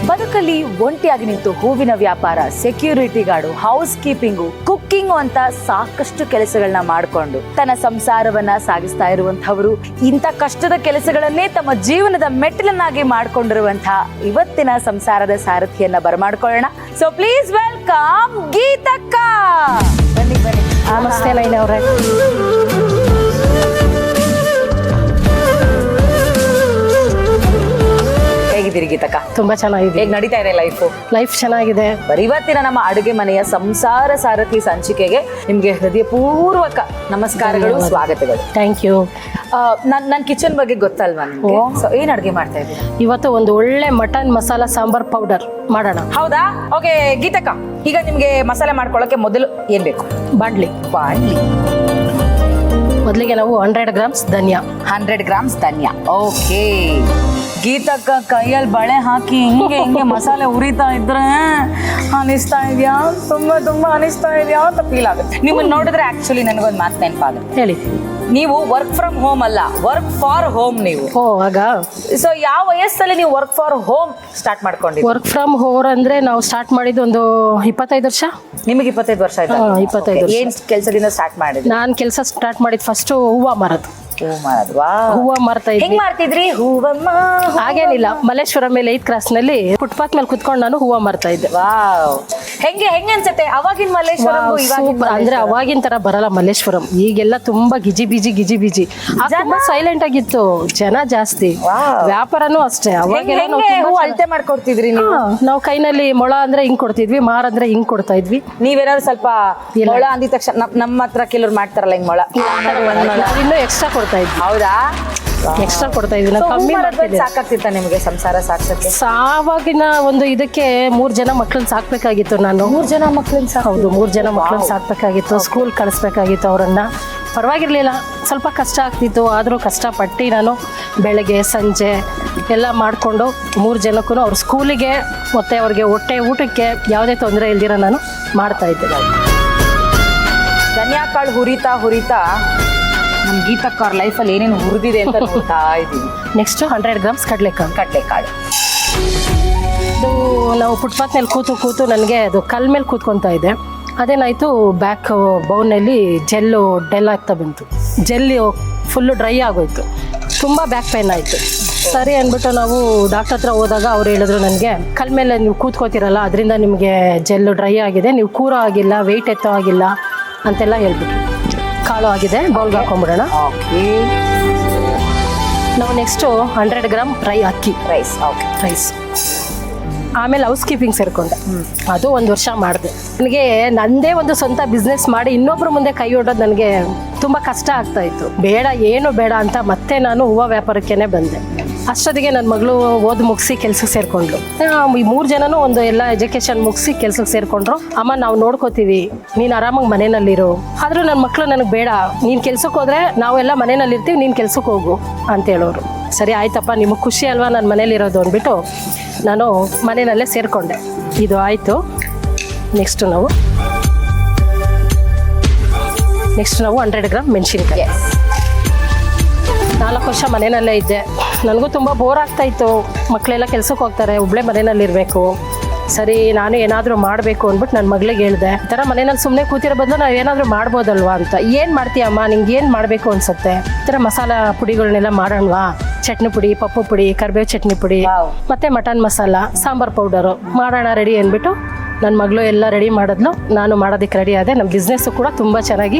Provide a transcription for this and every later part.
ಬದುಕಲ್ಲಿ ಒಂಟಿಯಾಗಿ ನಿಂತು ಹೂವಿನ ವ್ಯಾಪಾರ, security guard, house keeping, cooking ಅಂತ ಸಾಕಷ್ಟು ಕೆಲಸಗಳನ್ನ ಮಾಡಿಕೊಂಡು ತನ್ನ ಸಂಸಾರವನ್ನ ಸಾಗಿಸ್ತಾ ಇರುವಂತಹವರು ಇಂಥ ಕಷ್ಟದ ಕೆಲಸಗಳನ್ನೇ ತಮ್ಮ ಜೀವನದ ಮೆಟ್ಟಿಲನ್ನಾಗಿ ಮಾಡಿಕೊಂಡಿರುವಂತಹ ಇವತ್ತಿನ ಸಂಸಾರದ ಸಾರಥಿಯನ್ನ ಬರಮಾಡ್ಕೊಳ್ಳೋಣ. ಸೊ ಪ್ಲೀಸ್ ವೆಲ್ಕಮ್ ಗೀತಕ್ಕ. ಬನ್ನಿ ಬನ್ನಿ. ನಮಸ್ತೆ ಲೈನ್ ಅವರೇ. ಹೇಗಿದ್ದೀರಿ ಗೀತಕ್ಕ? ತುಂಬಾ ಚೆನ್ನಾಗಿದೆ. ಹೇಗ್ ನಡೀತಾ ಇದೆ ಲೈಫ್ ಚೆನ್ನಾಗಿದೆ. ಇವತ್ತಿನ ನಮ್ಮ ಅಡುಗೆ ಮನೆಯ ಸಂಸಾರ ಸಾರಥಿ ಸಂಚಿಕೆಗೆ ನಿಮ್ಗೆ ಹೃದಯಪೂರ್ವಕ ನಮಸ್ಕಾರಗಳು, ಸ್ವಾಗತಗಳು. Thank you. ನನ್ ಕಿಚನ್ ಬಗ್ಗೆ ಗೊತ್ತಲ್ವಾ ನಿಮ್ಗೆ? ಸೊ ಏನ್ ಅಡುಗೆ ಮಾಡ್ತಾ ಇದ್ದೀವಿ ಇವತ್ತು? ಒಂದು ಒಳ್ಳೆ ಮಟನ್ ಮಸಾಲಾ ಸಾಂಬಾರ್ ಪೌಡರ್ ಮಾಡೋಣ. ಹೌದಾ? ಓಕೆ ಗೀತಕ್ಕ, ಈಗ ನಿಮ್ಗೆ ಮಸಾಲೆ ಮಾಡ್ಕೊಳ್ಳೋಕೆ ಮೊದಲು ಏನ್ ಬೇಕು? ಬಾಡ್ಲಿ. ಮೊದಲಿಗೆ ನಾವು 100 ಗ್ರಾಮ್ಸ್ ಧನಿಯಾ. 100 ಗ್ರಾಮ್ಸ್ ಧನಿಯಾ. ಓಕೆ ಗೀತಕ್ಕ ಕೈಯಲ್ಲಿ ಬಳೆ ಹಾಕಿ ಹಿಂಗೆ ಮಸಾಲೆ ಉರಿತಾ ಇದ್ರೆ ಅನಿಸ್ತಾ ಇದೆಯಾ? ತುಂಬಾ ಅನಿಸ್ತಾ ಇದೆಯಾ ಅಂತ ಫೀಲ್ ಆಗುತ್ತೆ. ನಿಮ್ಮನ್ನ ನೋಡಿದ್ರೆ ಆಕ್ಚುಲಿ ನನಗೊಂದು ಮಾತು ನೆನಪಾಗುತ್ತೆ. ಹೇಳಿ. ನೀವು ವರ್ಕ್ ಫ್ರಮ್ ಹೋಮ್ ಅಲ್ಲ, ವರ್ಕ್ ಫಾರ್ ಹೋಮ್ ನೀವು. ಆಗ ಸೊ ಯಾವ ವಯಸ್ಸಲ್ಲಿ ನೀವು ವರ್ಕ್ ಫಾರ್ ಹೋಮ್ ಸ್ಟಾರ್ಟ್ ಮಾಡ್ಕೊಂಡಿದ್ದೀರಿ? ವರ್ಕ್ ಫ್ರಮ್ ಹೋಮ್ ಅಂದ್ರೆ ನಾವು ಸ್ಟಾರ್ಟ್ ಮಾಡಿದ್ದು ಒಂದು 25 ವರ್ಷ. ನಿಮಗೆ 25 ವರ್ಷ ಆಯ್ತಾ? 25 ವರ್ಷ. ಏನ್ ಕೆಲಸದಿಂದ ಸ್ಟಾರ್ಟ್ ಮಾಡಿದ್ರಿ? ನಾನು ಕೆಲಸ ಸ್ಟಾರ್ಟ್ ಮಾಡಿದ್ ಫಸ್ಟ್ ಹೂವ ಮಾರೋದು. ಹೂವ ಮಾರ್ತಾ ಇದ್ವಿ. ಹೆಂಗ್ ಮಾಡ್ತಿದ್ರಿ ಹೂವಮ್ಮ? ಹಾಗೇನಿಲ್ಲ, ಮಲ್ಲೇಶ್ವರ ಮೇಲೆ 8 ಕ್ರಾಸ್ ನಲ್ಲಿ ಫುಟ್ಪಾತ್ ಮೇಲೆ ಕುತ್ಕೊಂಡು ನಾನು ಹೂವ ಮಾರ್ತಾ ಇದ್ದೆ. ಹೆಂಗೆ ಅನ್ಸುತ್ತೆ ಅವಾಗಿನ ಮಲ್ಲೇಶ್ವರಂ? ಅಂದ್ರೆ ಅವಾಗಿನ ತರ ಬರಲ್ಲ ಮಲ್ಲೇಶ್ವರಂ. ಈಗೆಲ್ಲ ತುಂಬಾ ಗಿಜಿ ಬಿಜಿ. ತುಂಬಾ ಸೈಲೆಂಟ್ ಆಗಿತ್ತು, ಜನ ಜಾಸ್ತಿ, ವ್ಯಾಪಾರನೂ ಅಷ್ಟೇ. ಅವಾಗೆಲ್ಲ ಅಳತೆ ಮಾಡ್ಕೊಡ್ತಿದ್ರಿ ನೀವು? ನಾವು ಕೈನಲ್ಲಿ ಮೊಳ ಅಂದ್ರೆ ಹಿಂಗ್ ಕೊಡ್ತಿದ್ವಿ, ಮಾರ್ ಅಂದ್ರೆ ಹಿಂಗ್ ಕೊಡ್ತಾ ಇದ್ವಿ. ನೀವೇನಾದ್ರು ಸ್ವಲ್ಪ ಮೊಳ ಅಂದಿದ ತಕ್ಷಣ ನಮ್ಮ ಹತ್ರ ಕೆಲವ್ರು ಮಾಡ್ತಾರಲ್ಲ ಹಿಂಗ್ ಮೊಳ, ಇನ್ನೂ ಎಕ್ಸ್ಟ್ರಾ ಕೊಡ್ತಾ ಇದ್ವಿ. ಹೌದಾ? ಎಕ್ಸ್ಟ್ರಾ ಕೊಡ್ತಾ ಇದ್ವಿ. ನಾವು ಕಮ್ಮಿ ಮಾಡ್ತಿದ್ವಿ. ಸಾಕಾಗ್ತಿತ್ತ ನಿಮ್ಗೆ ಸಂಸಾರ ಸಾಕ್ಸಕ್ಕೆ? ಆವಾಗಿನ ಒಂದು ಇದಕ್ಕೆ 3 ಜನ ಮಕ್ಳನ್ನ ಸಾಕ್ಬೇಕಾಗಿತ್ತು ನಾನು. 3 ಜನ ಮಕ್ಳನ್ನ? ಹೌದು, 3 ಜನ ಮಕ್ಳನ್ನ ಸಾಕ್ಬೇಕಾಗಿತ್ತು. ಸ್ಕೂಲ್ ಕಳಿಸ್ಬೇಕಾಗಿತ್ತು ಅವರನ್ನ. ಪರವಾಗಿರ್ಲಿಲ್ಲ, ಸ್ವಲ್ಪ ಕಷ್ಟ ಆಗ್ತಿತ್ತು, ಆದರೂ ಕಷ್ಟಪಟ್ಟು ನಾನು ಬೆಳಗ್ಗೆ ಸಂಜೆ ಎಲ್ಲ ಮಾಡಿಕೊಂಡು 3 ಜನಕ್ಕೂ ಅವ್ರ ಸ್ಕೂಲಿಗೆ ಮತ್ತು ಅವ್ರಿಗೆ ಹೊಟ್ಟೆ ಊಟಕ್ಕೆ ಯಾವುದೇ ತೊಂದರೆ ಇಲ್ದಿರ ನಾನು ಮಾಡ್ತಾ ಇದ್ದೆ. ಧನಿಯಾ ಕಾಳು ಹುರಿತಾ ನಮ್ಮ ಗೀತಕ್ಕ ಅವ್ರ ಲೈಫಲ್ಲಿ ಏನೇನು ಹುರಿದಿದೆ ಅಂತ ನೋಡ್ತಾ ಇದ್ದೀವಿ. ನೆಕ್ಸ್ಟ್ 100 ಗ್ರಾಮ್ಸ್ ಕಡಲೆಕಾಳು. ಅದು ನಾವು ಫುಟ್ಪಾತ್ ಮೇಲೆ ಕೂತು ನನಗೆ ಅದು ಕಲ್ ಮೇಲೆ ಕೂತ್ಕೊತಾ ಇದೆ. ಅದೇನಾಯಿತು, ಬ್ಯಾಕ್ ಬೌನಲ್ಲಿ ಡೆಲ್ ಆಗ್ತಾ ಬಂತು. ಜೆಲ್ಲಿ ಫುಲ್ಲು ಡ್ರೈ ಆಗೋಯ್ತು. ತುಂಬ ಬ್ಯಾಕ್ ಪೇನ್ ಆಯಿತು. ಸರಿ ಅಂದ್ಬಿಟ್ಟು ನಾವು ಡಾಕ್ಟರ್ ಹತ್ರ ಹೋದಾಗ ಅವ್ರು ಹೇಳಿದ್ರು ನನಗೆ, ಕಲ್ ಮೇಲೆ ನೀವು ಕೂತ್ಕೋತಿರಲ್ಲ ಅದರಿಂದ ನಿಮಗೆ ಜೆಲ್ಲು ಡ್ರೈ ಆಗಿದೆ, ನೀವು ಕೂರೋ ಆಗಿಲ್ಲ, ವೆಯ್ಟ್ ಎತ್ತೋ ಆಗಿಲ್ಲ ಅಂತೆಲ್ಲ ಹೇಳ್ಬಿಟ್ರು. ಕಾಳು ಆಗಿದೆ, ಬೌಲ್ಗೆ ಹಾಕೊಂಡ್ಬಿಡೋಣ. ನಾವು ನೆಕ್ಸ್ಟು 100 ಗ್ರಾಮ್ ಅಕ್ಕಿ ರೈಸ್. ಆಮೇಲೆ ಹೌಸ್ ಕೀಪಿಂಗ್ ಸೇರಿಕೊಂಡೆ. ಅದು 1 ವರ್ಷ ಮಾಡಿದೆ. ನನಗೆ ನನ್ನದೇ ಒಂದು ಸ್ವಂತ ಬಿಸ್ನೆಸ್ ಮಾಡಿ ಇನ್ನೊಬ್ಬರ ಮುಂದೆ ಕೈ ಹೊಡೋದು ನನಗೆ ತುಂಬ ಕಷ್ಟ ಆಗ್ತಾ ಇತ್ತು. ಏನು ಬೇಡ ಅಂತ ಮತ್ತೆ ನಾನು ಹೂವು ವ್ಯಾಪಾರಕ್ಕೇ ಬಂದೆ. ಅಷ್ಟೊತ್ತಿಗೆ ನನ್ನ ಮಗಳು ಓದಿ ಮುಗಿಸಿ ಕೆಲ್ಸಕ್ಕೆ ಸೇರಿಕೊಂಡ್ಳು. ಈ 3 ಜನನೂ ಒಂದು ಎಲ್ಲ ಎಜುಕೇಷನ್ ಮುಗಿಸಿ ಕೆಲ್ಸಕ್ಕೆ ಸೇರಿಕೊಂಡ್ರು. ಅಮ್ಮ ನಾವು ನೋಡ್ಕೋತೀವಿ, ನೀನು ಆರಾಮಾಗಿ ಮನೆಯಲ್ಲಿರು. ಆದರೂ ನನ್ನ ಮಕ್ಕಳು ನನಗೆ ಬೇಡ, ನೀನು ಕೆಲ್ಸಕ್ಕೆ ಹೋದರೆ ನಾವೆಲ್ಲ ಮನೆಯಲ್ಲಿರ್ತೀವಿ, ನೀನು ಕೆಲ್ಸಕ್ಕೆ ಹೋಗು ಅಂತ ಹೇಳೋರು. ಸರಿ ಆಯ್ತಪ್ಪ, ನಿಮಗೆ ಖುಷಿ ಅಲ್ವಾ ನಾನು ಮನೇಲಿರೋದು ಅಂದ್ಬಿಟ್ಟು ನಾನು ಮನೆಯಲ್ಲೇ ಸೇರಿಕೊಂಡೆ. ಇದು ಆಯಿತು. ನೆಕ್ಸ್ಟ್ ನಾವು 100 ಗ್ರಾಮ್ ಮೆಣಸಿನ್ಕಾಯಿ. 4 ವರ್ಷ ಮನೆಯಲ್ಲೇ ಇದ್ದೆ. ನನಗೂ ತುಂಬ ಬೋರ್ ಆಗ್ತಾಯಿತ್ತು. ಮಕ್ಕಳೆಲ್ಲ ಕೆಲ್ಸಕ್ಕೆ ಹೋಗ್ತಾರೆ, ಒಬ್ಬಳೇ ಮನೆಯಲ್ಲಿರಬೇಕು. ಸರಿ, ನಾನು ಏನಾದರೂ ಮಾಡಬೇಕು ಅಂದ್ಬಿಟ್ಟು ನನ್ನ ಮಗಳಿಗೆ ಹೇಳಿದೆ, ಈ ಥರ ಮನೆಯಲ್ಲಿ ಸುಮ್ಮನೆ ಕೂತಿರೋ ಬದಲು ನಾವು ಏನಾದರೂ ಮಾಡ್ಬೋದಲ್ವಾ ಅಂತ. ಏನು ಮಾಡ್ತೀಯಮ್ಮ, ನಿಂಗೆ ಏನು ಮಾಡಬೇಕು ಅನ್ಸುತ್ತೆ? ಈ ಥರ ಮಸಾಲ ಪುಡಿಗಳನ್ನೆಲ್ಲ ಮಾಡೋಣವಾ? ಚಟ್ನಿ ಪುಡಿ, ಪಪ್ಪು ಪುಡಿ, ಕರಿಬೇವು ಚಟ್ನಿ ಪುಡಿ, ಮತ್ತು ಮಟನ್ ಮಸಾಲ, ಸಾಂಬಾರ್ ಪೌಡರು ಮಾಡೋಣ ರೆಡಿ ಅಂದ್ಬಿಟ್ಟು ನನ್ನ ಮಗಳು ಎಲ್ಲ ರೆಡಿ ಮಾಡಿದ್ಲು. ನಾನು ಮಾಡೋದಕ್ಕೆ ರೆಡಿ ಆದೆ. ನಮ್ಮ ಬಿಸ್ನೆಸ್ಸು ಕೂಡ ತುಂಬ ಚೆನ್ನಾಗಿ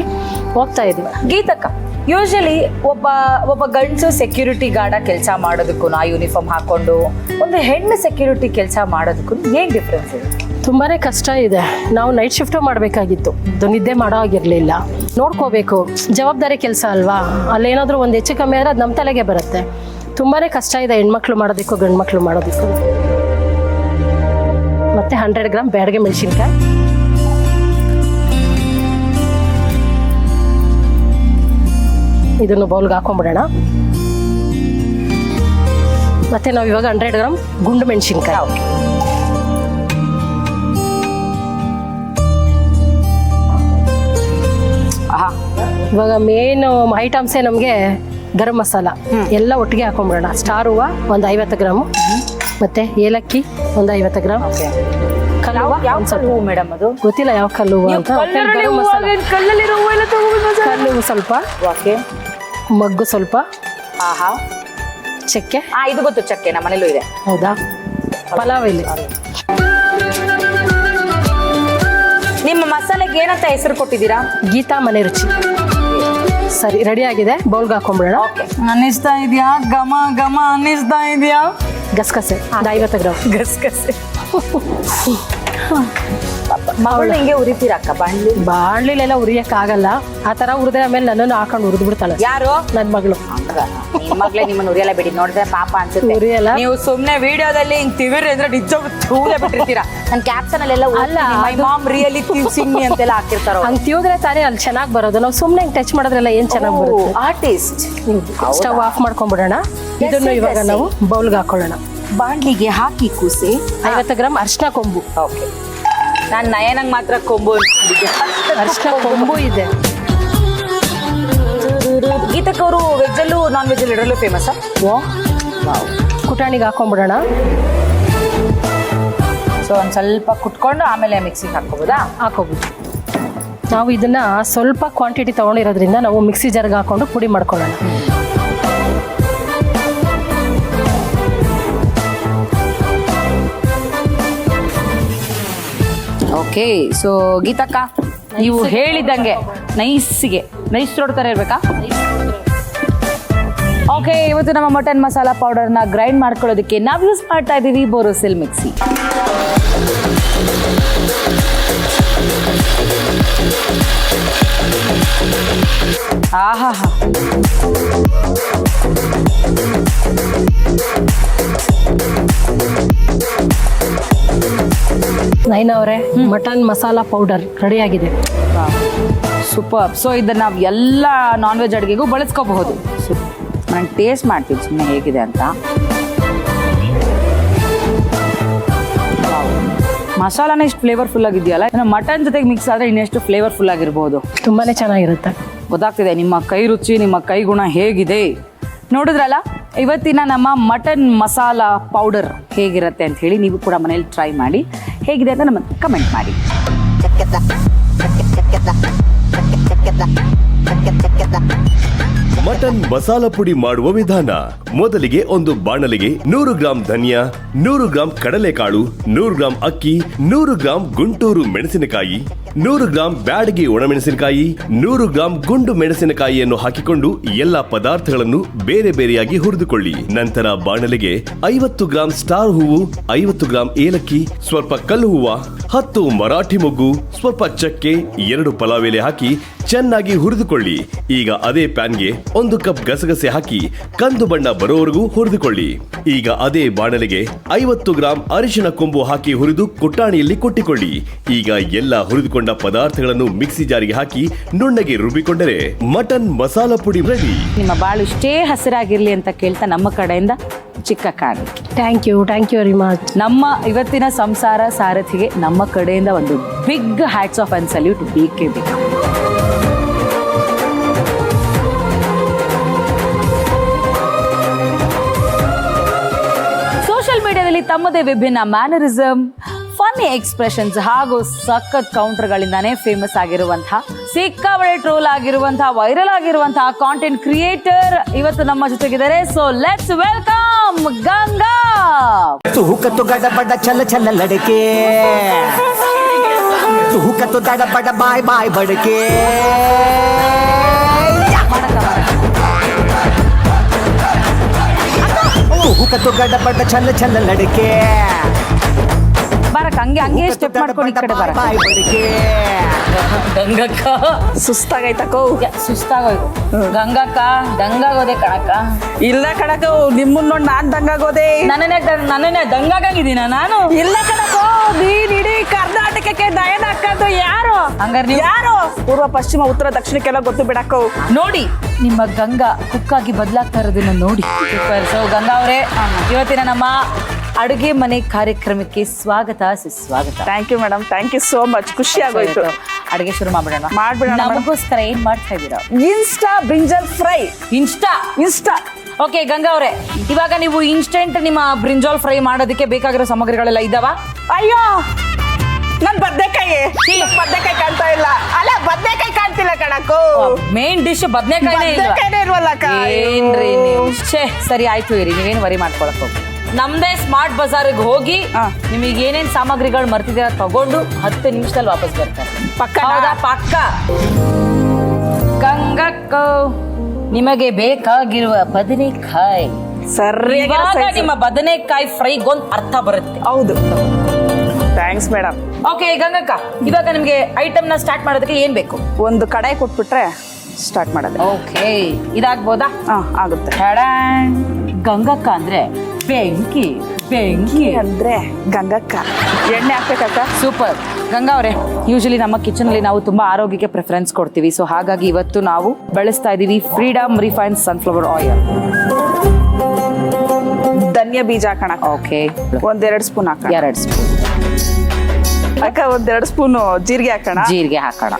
ಹೋಗ್ತಾ ಇದ್ವಿ. ಗೀತಕ್ಕ, ಯೂಶಲಿ ಒಬ್ಬ ಗಂಡಸು ಸೆಕ್ಯೂರಿಟಿ ಗಾರ್ಡ ಕೆಲಸ ಮಾಡೋದಕ್ಕೂ, ಆ ಯೂನಿಫಾರ್ಮ್ ಹಾಕೊಂಡು ಒಂದು ಹೆಣ್ಣು ಸೆಕ್ಯೂರಿಟಿ ಕೆಲಸ ಮಾಡೋದಕ್ಕೂ ಏನು ಡಿಫ್ರೆನ್ಸ್ ಇದೆ? ತುಂಬಾ ಕಷ್ಟ ಇದೆ. ನಾವು ನೈಟ್ ಶಿಫ್ಟು ಮಾಡಬೇಕಾಗಿತ್ತು, ನಿದ್ದೆ ಮಾಡೋ ಆಗಿರಲಿಲ್ಲ. ನೋಡ್ಕೋಬೇಕು, ಜವಾಬ್ದಾರಿ ಕೆಲಸ ಅಲ್ವಾ. ಅಲ್ಲೇನಾದರೂ ಒಂದು ಹೆಚ್ಚು ಕಮ್ಮಿ ಆದರೆ ಅದು ನಮ್ಮ ತಲೆಗೆ ಬರುತ್ತೆ. ತುಂಬಾ ಕಷ್ಟ ಇದೆ ಹೆಣ್ಮಕ್ಳು ಮಾಡೋದಕ್ಕೂ ಗಂಡು ಮಕ್ಕಳು ಮಾಡೋದಕ್ಕೂ. ಮತ್ತು 100 ಗ್ರಾಮ್ ಬ್ಯಾಡಗೆ ಮೆಣಸಿನ್ಕಾಯಿ. ಇದನ್ನು ಬೌಲ್ಗೆ ಹಾಕೊಂಡ್ಬಿಡೋಣ. ಮತ್ತು ನಾವು ಇವಾಗ 100 ಗ್ರಾಮ್ ಗುಂಡು ಮೆಣಸಿನ್ಕಾಯಿ. ಇವಾಗ ಮೇನ್ ಐಟಮ್ಸೇ ನಮಗೆ ಗರಂ ಮಸಾಲ ಎಲ್ಲ ಒಟ್ಟಿಗೆ ಹಾಕೊಂಡ್ಬಿಡೋಣ. ಸ್ಟಾರ್ ಹೂವು ಒಂದು 50 ಗ್ರಾಮು, ಮತ್ತೆ ಏಲಕ್ಕಿ ಒಂದು 50 ಗ್ರಾಮ್, ಕಲ್ಲುವ ಯಾವ ಒಂದ್ ಸ್ವಲ್ಪ, ಹೂವು ಮೇಡಮ್ ಅದು? ಗೊತ್ತಿಲ್ಲ ಯಾವ ಕಲ್ಲುವ ಅಂತ, ಮತ್ತೆ ಗರಂ ಮಸಾಲ, ಕಲ್ಲು ಸ್ವಲ್ಪ, ಓಕೆ. ಮಗ್ಗು ಸ್ವಲ್ಪ, ಆಹಾ, ಚಕ್ಕೆ, ಇದು ಗೊತ್ತು, ಚಕ್ಕೆ ನಮ್ಮ ಮನೇಲೂ ಇದೆ. ಹೌದಾ, ಪಲಾವ್ ಎಲೆ. ನಿಮ್ಮ ಮಸಾಲೆಗೆ ಏನಂತ ಹೆಸರು ಕೊಟ್ಟಿದ್ದೀರಾ? ಗೀತಾ ಮನೆ ರುಚಿ. ಸರಿ, ರೆಡಿ ಆಗಿದೆ, ಬೌಲ್ಗೆ ಹಾಕೊಂಡ್ಬಿಡೋಣ. ಅನ್ನಿಸ್ತಾ ಇದೆಯಾ? ಘಮ ಘಮ ಅನ್ನಿಸ್ತಾ ಇದೆಯಾ? ಗಸಗಸೆ ಒಂದು 50 ಗ್ರಾಮ್. ಗಸಗಸೆ ಮಗಳು ಹಿಂಗೆ ಉರಿತೀರಾ ಅಕ್ಕ ಬಾಣ್ಲಿ? ಬಾಣ್ಲಿಲೆಲ್ಲ ಉರಿಯಕ್ಕಾಗಲ್ಲ, ಆ ತರ ಉರಿದ್ರೆ ಆಮೇಲೆ ನನ್ನನ್ನು ಹಾಕೊಂಡು ಉರಿದು ಬಿಡ್ತಾಳೆ. ಯಾರು? ನನ್ನ ಮಗಳು. ಮಗಳೇ ನಿಮ್ಮನ್ನು ಉರಿಯಲ್ಲ ಬಿಡಿ, ನೋಡಿದ್ರೆ ಪಾಪ ಅನ್ಸುತ್ತೆ. ಉರಿಯಲ್ಲ. ನೀವು ಸುಮ್ನೆ ವಿಡಿಯೋದಲ್ಲಿ ಹಿಂಗ್ ತಿವಿರಿ ಅಂದ್ರೆ ನಿಜವಾಗ್ಲೂ ತೂಲೆ ಬಿಟ್ಟಿರ್ತೀರಾ. ನನ್ನ ಕ್ಯಾಪ್ಷನ್ ಅಲ್ಲೆಲ್ಲ ಅಲ್ಲ, ಮೈ ಮಾಮ್ ರಿಯಲಿ ತಿವ್ಸಿಂಗ್ ಮೀ ಅಂತೆಲ್ಲ ಹಾಕಿರ್ತಾರ. ಹಂಗ್ ತಿವಿದ್ರೆ ತಾನೇ ಅಲ್ಲಿ ಚೆನ್ನಾಗಿ ಬರೋದು. ನಾವು ಸುಮ್ನೆ ಹಿಂಗ್ ಟಚ್ ಮಾಡೋದ್ರೆಲ್ಲ ಏನ್ ಚೆನ್ನಾಗಿ ಬರುತ್ತೆ. ಆರ್ಟಿಸ್ಟ್. ಸ್ಟವ್ ಆಫ್ ಮಾಡ್ಕೊಂಡ್ಬಿಡೋಣ. ಇದನ್ನು ಇವಾಗ ನಾವು ಬೌಲ್ಗೆ ಹಾಕೊಳ್ಳೋಣ. ಬಾಣ್ಲಿಗೆ ಹಾಕಿ ಕೂಸಿ 50 ಗ್ರಾಮ್ ಅರಿಶಿನ ಕೊಂಬು. ಓಕೆ, ನಾನು ನಯನಂಗ್ ಮಾತ್ರ ಕೊಂಬು ಅರಿಶಿನ ಕೊಂಬು ಇದೆ. ಗೀತಕ್ ಅವರು ವೆಜ್ಜಲ್ಲೂ ನಾನ್ ವೆಜ್ಜಲ್ಲಿ ಎರಡಲ್ಲೂ ಫೇಮಸ್. ಕುಟಾಣಿಗೆ ಹಾಕೊಂಡ್ಬಿಡೋಣ. ಸೊ ಒಂದು ಸ್ವಲ್ಪ ಕುಟ್ಕೊಂಡು ಆಮೇಲೆ ಮಿಕ್ಸಿಗೆ ಹಾಕೋಬೋದಾ? ಹಾಕೋಬೋದು. ನಾವು ಇದನ್ನ ಸ್ವಲ್ಪ ಕ್ವಾಂಟಿಟಿ ತಗೊಂಡಿರೋದ್ರಿಂದ ನಾವು ಮಿಕ್ಸಿ ಜಾರ್ಗೆ ಹಾಕೊಂಡು ಪುಡಿ ಮಾಡ್ಕೊಳ್ಳೋಣ. ಓಕೆ, ಸೊ ಗೀತಕ್ಕ ನೀವು ಹೇಳಿದಂಗೆ ನೈಸ್ ತರ ಇರ್ಬೇಕಾ? ಓಕೆ, ಇವತ್ತು ನಮ್ಮ ಮಟನ್ ಮಸಾಲಾ ಪೌಡರ್ನ ಗ್ರೈಂಡ್ ಮಾಡ್ಕೊಳ್ಳೋದಕ್ಕೆ ನಾವು ಯೂಸ್ ಮಾಡ್ತಾ ಇದ್ದೀವಿ ಬೋರೋಸಿಲ್ ಮಿಕ್ಸಿ. ಆಹಾ, ನೈನ್ ಅವರೇ, ಮಟನ್ ಮಸಾಲಾ ಪೌಡರ್ ರೆಡಿ ಆಗಿದೆ. ಸೂಪರ್. ಸೊ ಇದನ್ನ ನಾವು ಎಲ್ಲ ನಾನ್ ವೆಜ್ ಅಡುಗೆಗೂ ಬಳಸ್ಕೋಬಹುದು. ನಾನು ಟೇಸ್ಟ್ ಮಾಡ್ತೀನಿ ಸುಮ್ಮನೆ ಹೇಗಿದೆ ಅಂತ. ಮಸಾಲಾನೇ ಇಷ್ಟು ಫ್ಲೇವರ್ಫುಲ್ ಆಗಿದೆಯಲ್ಲ, ಇನ್ನು ಮಟನ್ ಜೊತೆಗೆ ಮಿಕ್ಸ್ ಆದರೆ ಇನ್ನೆಷ್ಟು ಫ್ಲೇವರ್ಫುಲ್ ಆಗಿರ್ಬೋದು. ತುಂಬಾನೇ ಚೆನ್ನಾಗಿರುತ್ತೆ. ಗೊತ್ತಾಗ್ತಿದೆ ನಿಮ್ಮ ಕೈ ರುಚಿ, ನಿಮ್ಮ ಕೈ ಗುಣ ಹೇಗಿದೆ. ನೋಡಿದ್ರಲ್ಲ ಇವತ್ತಿನ ನಮ್ಮ ಮಟನ್ ಮಸಾಲಾ ಪೌಡರ್ ಹೇಗಿರುತ್ತೆ ಅಂತ ಹೇಳಿ ನೀವು ಕೂಡ ಮನೇಲಿ ಟ್ರೈ ಮಾಡಿ. ಹೇಗಿದೆ ಅಂತ ನಮಗೆ ಕಮೆಂಟ್ ಮಾಡಿ. ಮಟನ್ ಮಸಾಲಾ ಪುಡಿ ಮಾಡುವ ವಿಧಾನ. ಮೊದಲಿಗೆ ಒಂದು ಬಾಣಲಿಗೆ 100 ಗ್ರಾಂ ಧನಿಯಾ, 100 ಗ್ರಾಂ ಕಡಲೆಕಾಳು, 100 ಗ್ರಾಂ ಅಕ್ಕಿ, 100 ಗ್ರಾಂ ಗುಂಟೂರು ಮೆಣಸಿನಕಾಯಿ, 100 ಗ್ರಾಂ ಬ್ಯಾಡಗಿ ಒಣಮೆಣಸಿನಕಾಯಿ, 100 ಗ್ರಾಂ ಗುಂಡು ಮೆಣಸಿನಕಾಯಿಯನ್ನು ಹಾಕಿಕೊಂಡು ಎಲ್ಲ ಪದಾರ್ಥಗಳನ್ನು ಬೇರೆ ಬೇರೆಯಾಗಿ ಹುರಿದುಕೊಳ್ಳಿ. ನಂತರ ಬಾಣಲಿಗೆ 50 ಗ್ರಾಂ ಸ್ಟಾರ್ ಹೂವು, 50 ಗ್ರಾಂ ಏಲಕ್ಕಿ, ಸ್ವಲ್ಪ ಕಲ್ಲು ಹೂವ, 10 ಮರಾಠಿ ಮೊಗ್ಗು, ಸ್ವಲ್ಪ ಚಕ್ಕೆ, 2 ಪಲಾವ್ ಎಲೆ ಹಾಕಿ ಚೆನ್ನಾಗಿ ಹುರಿದುಕೊಳ್ಳಿ. ಈಗ ಅದೇ ಪ್ಯಾನ್ಗೆ 1 ಕಪ್ ಗಸಗಸೆ ಹಾಕಿ ಕಂದು ಬಣ್ಣ ಬರೋವರೆಗೂ ಹುರಿದುಕೊಳ್ಳಿ. ಈಗ ಅದೇ ಬಾಣಲೆಗೆ 50 ಗ್ರಾಂ ಅರಿಶಿನ ಕೊಂಬು ಹಾಕಿ ಹುರಿದು ಕುಟ್ಟಾಣಿಯಲ್ಲಿ ಕೊಟ್ಟಿಕೊಳ್ಳಿ. ಈಗ ಎಲ್ಲ ಹುರಿದುಕೊಂಡ ಪದಾರ್ಥಗಳನ್ನು ಮಿಕ್ಸಿ ಜಾರಿಗೆ ಹಾಕಿ ನುಣ್ಣಗೆ ರುಬ್ಬಿಕೊಂಡರೆ ಮಟನ್ ಮಸಾಲಾ ಪುಡಿ ರೆಡಿ. ನಿಮ್ಮ ಬಾಳು ಇಷ್ಟೇ ಹಸಿರಾಗಿರ್ಲಿ ಅಂತ ಕೇಳ್ತಾ ನಮ್ಮ ಕಡೆಯಿಂದ ಚಿಕ್ಕ ಕಾಣಿಕೆ. Thank you very much. ನಮ್ಮ ಇವತ್ತಿನ ಸಂಸಾರ ಸಾರಥಿಗೆ ನಮ್ಮ ಕಡೆಯಿಂದ ಒಂದು big hats off and salute ಬೇಕೇ ಬೇಕು. ಸೋಷಿಯಲ್ ಮೀಡಿಯಾದಲ್ಲಿ ತಮ್ಮದೇ ವಿಭಿನ್ನ ಮ್ಯಾನರಿಸಮ್, ಫನ್ನಿ ಎಕ್ಸ್ಪ್ರೆಷನ್ಸ್ ಹಾಗೂ ಸಖತ್ ಕೌಂಟರ್ಗಳಿಂದಾನೇ ಫೇಮಸ್ ಆಗಿರುವಂತಹ, ಸಿಕ್ಕಾಬಳೆ ಟ್ರೋಲ್ ಆಗಿರುವಂತಹ, ವೈರಲ್ ಆಗಿರುವಂತಹ ಕಾಂಟೆಂಟ್ ಕ್ರಿಯೇಟರ್ ಇವತ್ತು ನಮ್ಮ ಜೊತೆಗಿದ್ದಾರೆ. So let's welcome Ganga. तूका तो गड़ा बड़ा चल चल लड़के, तूका तो गड़ा बड़ा बाय बाय बड़के, तूका तो गड़ा बड़ा चल चल लड़के, ಬರಕ್ ಹಂಗೆ ಸ್ಟೆಪ್ ಮಾಡ್ಕೊಂಡು ಈ ಕಡೆ ಬರ. ಬಾಯ್ ಬड़के. ಗಂಗಕ್ಕ ಸುಸ್ತಾಗೈತಕ್ಕೋ. ಸುಸ್ತಾಗೋಯ್ತು. ಗಂಗಕ್ಕ ದಂಗಾಗೋದೆ ಕಣಕ್ಕ. ಇಲ್ಲ ಕಣಕೋ, ನಿಮ್ಮನ್ನ ನೋಡಿ ನಾನ್ ದಂಗಾಗೋದೆ. ನನ್ನೇ ದಂಗಾಗಿದ್ದೀನ ನಾನು? ಇಲ್ಲ ಕಣಕೋ, ನೀನ್ ಇಡೀ ಕರ್ನಾಟಕಕ್ಕೆ ನಯನ ಹಾಕೋದು ಯಾರು? ಹಂಗಾರೆ ನೀವು ಯಾರು? ಪೂರ್ವ ಪಶ್ಚಿಮ ಉತ್ತರ ದಕ್ಷಿಣಕ್ಕೆಲ್ಲ ಗೊತ್ತು ಬಿಡಕ್ಕೋ. ನೋಡಿ ನಿಮ್ಮ ಗಂಗಾ ಕುಕ್ಕಾಗಿ ಬದಲಾಗ್ತಾ ಇರೋದನ್ನ ನೋಡಿ. ಸೊ ಗಂಗಾ ಅವರೇ, ಇವತ್ತಿನ ನಮ್ಮ ಅಡುಗೆ ಮನೆ ಕಾರ್ಯಕ್ರಮಕ್ಕೆ ಸ್ವಾಗತ, ಸುಸ್ವಾಗತ. Thank you madam, thank you so much. ಖುಷಿ ಆಗೋಯ್ತು. ಅಡುಗೆ ಶುರು ಮಾಡ್ಬಿಡೋಣ. ಮಾಡ್ಬಿಡೋಣ. ನಮಗೋಸ್ಕರ ಏನ್ ಮಾಡ್ತಾ ಇದ್ದೀರಾ? Insta brinjal fry. Insta okay Ganga ಅವರೇ, ಇವಾಗ ನೀವು ಇನ್ಸ್ಟೆಂಟ್ ನಿಮ್ಮ ಬ್ರಿಂಜಾಲ್ ಫ್ರೈ ಮಾಡೋದಕ್ಕೆ ಬೇಕಾಗಿರೋ ಸಾಮಗ್ರಿಗಳೆಲ್ಲ ಇದಾವ? ಅಯ್ಯೋ ನನ್ ಬದ್ನೆಕಾಯಿ ಕಾಣ್ತಾ ಇಲ್ಲ. ಅಲ್ಲ ಬದ್ನೆಕಾಯಿ ಕಾಣ್ತಿಲ್ಲ ಕಣಕ್ಕೂ. ಮೇನ್ ಡಿಶ್ ಬದ್ನೆಕಾಯಿನೇ ಬದ್ನೆಕಾಯಿನೇ ಇಲ್ವಲ್ಲ ಅಕ್ಕ. ಏನ್ರಿ ನೀವು? ಸರಿ ಆಯ್ತು ಇರಿ, ನೀವೇನು ವರಿ ಮಾಡ್ಕೊಳಕ್ ಹೋಗಿ. ನಮ್ದೇ ಸ್ಮಾರ್ಟ್ ಬಜಾರ್ಗೆ ಹೋಗಿ ನಿಮಗೆ ಏನೇನ್ ಸಾಮಗ್ರಿಗಳು ಮರ್ತಿದ್ದೀರಾ ತಗೊಂಡು 10 ನಿಮಿಷದಲ್ಲಿ ವಾಪಸ್ ಬರ್ತಾರೆ. ಪಕ್ಕ ಪಕ್ಕ. ಗಂಗಕ್ಕ, ನಿಮಗೆ ಬೇಕಾಗಿರುವ ಬದನೆಕಾಯಿ ಸರಿಯಾಗಿ ನಿಮ್ಮ ಬದನೆಕಾಯಿ ಫ್ರೈಗೊಂದು ಅರ್ಥ ಬರುತ್ತೆ. ಹೌದು, ಥ್ಯಾಂಕ್ಸ್ ಮೇಡಮ್. ಓಕೆ ಗಂಗಕ್ಕ, ಇವಾಗ ನಿಮ್ಗೆ ಐಟಮ್ ನ ಸ್ಟಾರ್ಟ್ ಮಾಡೋದಕ್ಕೆ ಏನ್ ಬೇಕು? ಒಂದು ಕಡಾಯಿ ಕೊಟ್ಬಿಟ್ರೆ ಸ್ಟಾರ್ಟ್ ಮಾಡೋದು. ಓಕೆ, ಇದಾಗ್ಬೋದಾ? ಆಗುತ್ತೆ. ಗಂಗಕ್ಕ ಅಂದ್ರೆ ಬೆಂಕಿ. ಅಂದ್ರೆ ಗಂಗಕ್ಕ. ಎಣ್ಣೆ ಹಾಕ್ಬೇಕಕ್ಕ. ಸೂಪರ್. ಗಂಗಾ ಅವರೇ, ಯೂಶಲಿ ನಮ್ಮ ಕಿಚನ್ ಅಲ್ಲಿ ನಾವು ತುಂಬಾ ಆರೋಗ್ಯಕ್ಕೆ ಪ್ರಿಫರೆನ್ಸ್ ಕೊಡ್ತೀವಿ. ಸೊ ಹಾಗಾಗಿ ಇವತ್ತು ನಾವು ಬಳಸ್ತಾ ಇದೀವಿ ಫ್ರೀಡಮ್ ರಿಫೈನ್ಡ್ ಸನ್ಫ್ಲವರ್ ಆಯಿಲ್. ಧನಿಯಾ ಬೀಜ ಹಾಕೋಣ. ಓಕೆ, 1-2 ಸ್ಪೂನ್ ಹಾಕೋಣ. 2 ಸ್ಪೂನ್ ಅಕ್ಕ. 1-2 ಸ್ಪೂನ್ ಜೀರಿಗೆ ಹಾಕೋಣ. ಜೀರಿಗೆ ಹಾಕೋಣ.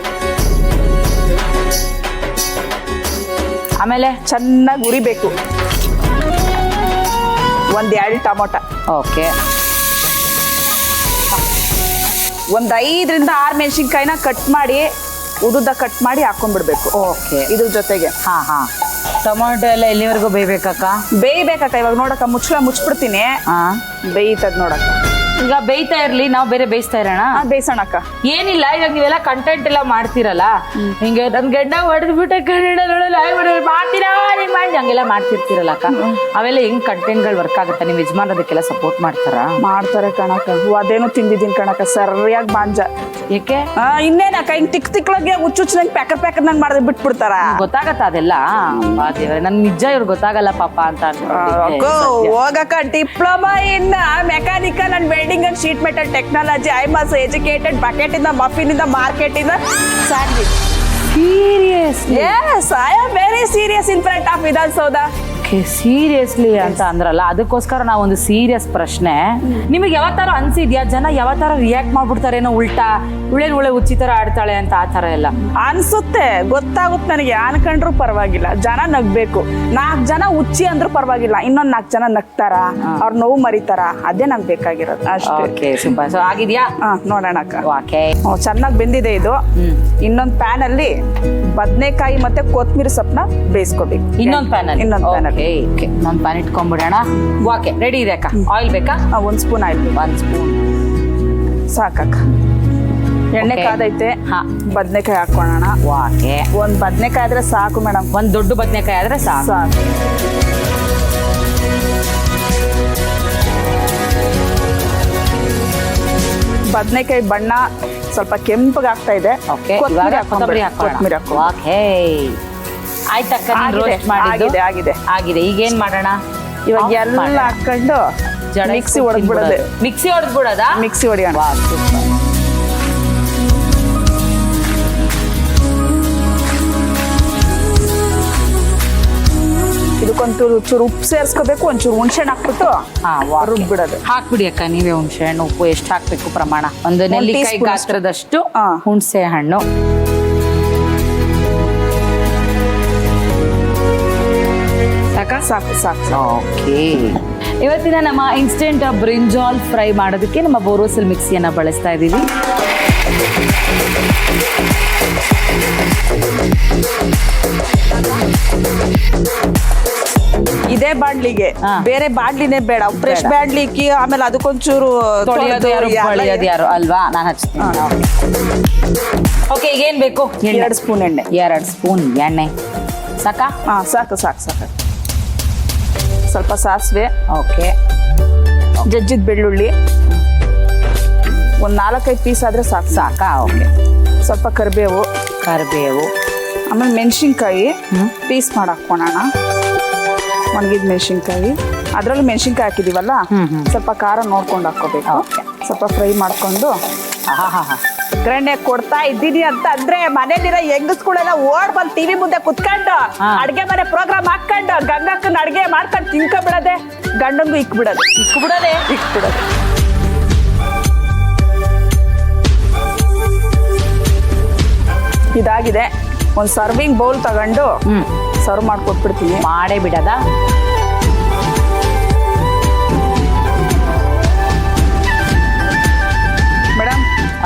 ಆಮೇಲೆ ಚೆನ್ನಾಗಿ ಉರಿಬೇಕು. 1-2 ಟೊಮೊಟೊ. ಓಕೆ, 5 6 ಮೆಣಸಿನ್ಕಾಯಿನ ಕಟ್ ಮಾಡಿ ಉದ್ದ ಕಟ್ ಮಾಡಿ ಹಾಕೊಂಡ್ಬಿಡ್ಬೇಕು. ಓಕೆ, ಇದ್ರ ಜೊತೆಗೆ ಹಾ ಟೊಮೊಟೊ ಎಲ್ಲ ಎಲ್ಲಿವರೆಗೂ ಬೇಯ್ಬೇಕಕ್ಕ? ಬೇಯ್ಬೇಕಕ್ಕ. ಇವಾಗ ನೋಡಕ್ಕ ಮುಚ್ಬಿಡ್ತೀನಿ. ಬೇಯ್ತದ ನೋಡಕ್ಕ. ಈಗ ಬೇಯ್ತಾ ಇರ್ಲಿ, ನಾವು ಬೇರೆ ಬೇಯಿಸ್ತಾ ಇರೋಣ. ಬೇಯಿಸೋಣಕ್ಕ. ಏನಿಲ್ಲ, ಇವಾಗ ನೀವೆಲ್ಲ ಕಂಟೆಂಟ್ ಎಲ್ಲ ಮಾಡ್ತಿರಲ್ಲ, ಹಿಂಗೆ ನನ್ ಗಂಡ ಹೊಡೆದ್ಬಿಟ್ಟೆ ಕನ್ನಡ ನೋಡಲ್ಲ ಮಾಡ್ತೀರಾ ಹಿಂಗ್ ಮಾಡಿ ಹಂಗೆಲ್ಲ ಮಾಡ್ತಿರ್ತೀರಲ್ಲ ಅಕ್ಕ, ಅವೆಲ್ಲ ಹೆಂಗ್ ಕಂಟೆಂಟ್ಗಳು ವರ್ಕ್ ಆಗುತ್ತೆ? ನಿಮ್ ಯಜಮಾನ್ ಅದಕ್ಕೆಲ್ಲ ಸಪೋರ್ಟ್ ಮಾಡ್ತಾರೆ ಕಣಕ್ಕ. ಅದೇನೋ ತಿಂದಿದ್ದೀನಿ ಕಣಕ್ಕ, ಸರಿಯಾಗಿ ಬಾಂಜ. ಏಕೆ? ಇನ್ನೇನಕ್ಕ, ಹಿಂಗ್ ತಿಕ್ಳಗೆ ಹುಚ್ಚುಚ್ಚಂಗ್ ಪ್ಯಾಕರ್ ನಂಗೆ ಮಾಡಿದ್ರೆ ಬಿಟ್ಬಿಡ್ತಾರ. ಗೊತ್ತಾಗತ್ತ ಅದೆಲ್ಲ? ನನ್ ನಿಜ ಇವ್ರು ಗೊತ್ತಾಗಲ್ಲ ಪಾಪ ಅಂತ ಹೋಗಕ್ಕ. Diploma in mechanical and welding and sheet metal technology. I was educated bucket ಇಂದ ಮಫಿನ್ ಇಂದ ಮಾರ್ಕೆಟ್ ಇಂದ sandwich. Seriously? Yes, I am very serious in front of Vidhana Soudha. Seriously ಅಂತ ಅಂದ್ರಲ್ಲ, ಅದಕ್ಕೋಸ್ಕರ ನಾವು ಒಂದು ಸೀರಿಯಸ್ ಪ್ರಶ್ನೆ. ನಿಮಗೆ ಯಾವತ್ತಾರು ಅನ್ಸಿದ್ಯಾ ಜನ ಯಾವತ್ತಾರು ರಿಯಾಕ್ಟ್ ಮಾಡ್ಬಿಡ್ತಾರೇನೋ ಉಲ್ಟಾ, ಉಳೆ ಉಚ್ಚಿ ತರ ಆಡ್ತಾಳೆ ಅಂತ? ಆ ತರ ಎಲ್ಲ ಅನ್ಸುತ್ತೆ, ಗೊತ್ತಾಗುತ್ತೆ ನನಗೆ. ಅನ್ಕೊಂಡ್ರು ಪರವಾಗಿಲ್ಲ, ಜನ ನಗ್ಬೇಕು. 4 ಜನ ಉಚ್ಚಿ ಅಂದ್ರೂ ಪರವಾಗಿಲ್ಲ, ಇನ್ನೊಂದ್ 4 ಜನ ನಗ್ತಾರ, ಅವ್ರ ನೋವು ಮರಿತಾರ, ಅದೇ ನಂಗೆ ಬೇಕಾಗಿರೋದು ಅಷ್ಟೇ. Okay, super. ಸೊ ಆಗಿದ್ಯಾ? ನೋಡೋಣ ಅಕ್ಕ. ಓಕೆ, ಚೆನ್ನಾಗಿ ಬೆಂದಿದೆ ಇದು. ಇನ್ನೊಂದ್ ಪ್ಯಾನ್ ಅಲ್ಲಿ ಬದನೆಕಾಯಿ ಮತ್ತೆ ಕೊತ್ತಂಬರಿ ಸೊಪ್ಪನ್ನ ಬೇಯಿಸ್ಕೋಬೇಕು. ಇನ್ನೊಂದ್ ಪ್ಯಾನ್ ಅಲ್ಲಿ. ಇನ್ನೊಂದ್ ಪ್ಯಾನ್ ಇಟ್ಕೊಂಡ್ಬಿಡೋಣ. ಓಕೆ, ರೆಡಿ ಇದೆ ಅಕ್ಕ. ಆಯಿಲ್ ಬೇಕಾ? 1 ಸ್ಪೂನ್ ಆಯಿಲ್. 1 ಸ್ಪೂನ್ ಸಾಕಕ್ಕ. ಎಣ್ಣೆ ಕಾದೈತೆ. ಬದನೆಕಾಯಿ ಹಾಕೋಣ. ಓಕೆ, 1 ಬದನೆಕಾಯಿ ಆದ್ರೆ ಸಾಕು ಮೇಡಮ್. 1 ದೊಡ್ಡ ಬದನೆಕಾಯಿ ಆದ್ರೆ ಸಾಕು. ಬದನೆಕಾಯಿ ಬಣ್ಣ ಸ್ವಲ್ಪ ಕೆಂಪಗೆ ಆಗ್ತಾ ಇದೆ. ಕೊತ್ತಂಬರಿ ಹಾಕೋಣ. ಓಕೆ, ಆಯ್ತಕ್ಕ. ಆಗಿದೆ ಆಗಿದೆ ಆಗಿದೆ. ಈಗ ಏನ್ ಮಾಡೋಣ? ಇವಾಗ ಎಲ್ಲ ಹಾಕೊಂಡು ಮಿಕ್ಸಿ ಹೊಡೆದ್ಬಿಡೋದು. ಮಿಕ್ಸಿ ಹೊಡೆದ್ಬಿಡೋದಾ? ಮಿಕ್ಸಿ ಹೊಡಿಯೋಣ. ಇದಕ್ಕೊಂಚೂರು ಉಪ್ಪು ಸೇರಿಸ್ಕೋಬೇಕು. ಒಂಚೂರು ಹುಣಸೆ ಹಣ್ಣು ಹಾಕ್ಬಿಟ್ಟು ರುಬ್ಬಿಡೋದು. ಹಾಕ್ಬಿಡಿ ಅಕ್ಕ ನೀವೇ ಹುಣಸೆ ಹಣ್ಣು. ಉಪ್ಪು ಎಷ್ಟು ಹಾಕ್ಬೇಕು ಪ್ರಮಾಣ? 1 ನೆಲ್ಲಿಕಾಯಿ ಗಾತ್ರದಷ್ಟು ಹುಣಸೆ ಹಣ್ಣು. ಸಾಕು ಸಾಕು. ಓಕೆ, ಇವತ್ತಿನ ನಮ್ಮ ಇನ್ಸ್ಟೆಂಟ್ ಬ್ರಿಂಜಾಲ್ ಫ್ರೈ ಮಾಡೋದಕ್ಕೆ ನಮ್ಮ ಬೋರೋಸಿಲ್ ಮಿಕ್ಸಿಯನ್ನ ಬಳಸ್ತಾ ಇದ್ದೀವಿ. ಇದೇ ಬಾಡ್ಲಿಗೆ, ಬೇರೆ ಬಾಡ್ಲಿನೇ ಬೇಡ. ಫ್ರೆಶ್ ಬಾಡ್ಲಿ ಇಕ್ಕಿ ಆಮೇಲೆ ಅದಕ್ಕೊಂಚೂರು ತೊಳೆಯೋದು ಯಾರು ಅಲ್ವಾ? ನಾನು ಹಚ್ತೀನಿ. ಓಕೆ, ಈಗ ಏನ್ ಬೇಕು? 2 ಸ್ಪೂನ್ ಎಣ್ಣೆ. 2 ಸ್ಪೂನ್ ಎಣ್ಣೆ ಸಾಕಾ? ಸಾಕು ಸಾಕು ಸಾಕು. ಸ್ವಲ್ಪ ಸಾಸಿವೆ. ಓಕೆ, ಜಜ್ಜಿದ ಬೆಳ್ಳುಳ್ಳಿ 1 4-5 ಪೀಸ್ ಆದ್ರೆ ಸಾಕು. ಸಾಕಾ? ಓಕೆ, ಸ್ವಲ್ಪ ಕರಿಬೇವು. ಆಮೇಲೆ ಮೆಣಸಿನ್ಕಾಯಿ ಪೀಸ್ ಮಾಡಿ ಹಾಕೋಣ. ಒಣಗಿದ ಮೆಣಸಿನ್ಕಾಯಿ. ಅದ್ರಲ್ಲಿ ಮೆಣಸಿನ್ಕಾಯಿ ಹಾಕಿದೀವಲ್ಲ, ಸ್ವಲ್ಪ ಖಾರ ನೋಡ್ಕೊಂಡು ಹಾಕೋಬೇಕು. ಸ್ವಲ್ಪ ಫ್ರೈ ಮಾಡ್ಕೊಂಡು ಒಗ್ಗರಣೆ ಕೊಡ್ತಾ ಇದ್ದೀನಿ ಅಂತ ಅಂದ್ರೆ ಮನೇಲಿರೋ ಹೆಂಗಸ್ಗಳೆಲ್ಲ ಓಡ್ ಬಂದು ಟಿವಿ ಮುಂದೆ ಕುತ್ಕೊಂಡು ಅಡ್ಗೆ ಮನೆ ಪ್ರೋಗ್ರಾಮ್ ಹಾಕೊಂಡು ಗಂಗಕ್ಕನ ಅಡ್ಗೆ ಮಾಡ್ಕೊಂಡು ತಿನ್ಕೊಬಿಡೋದೆ, ಗಂಡಂಗೂ ಇಕ್ಬಿಡೋದು. ಇದಾಗಿದೆ. 1 ಸರ್ವಿಂಗ್ ಬೌಲ್ ತಗೊಂಡು ಸರ್ವ್ ಮಾಡ್ಕೊಟ್ಬಿಡ್ತೀನಿ. ಮಾಡೇ ಬಿಡದ.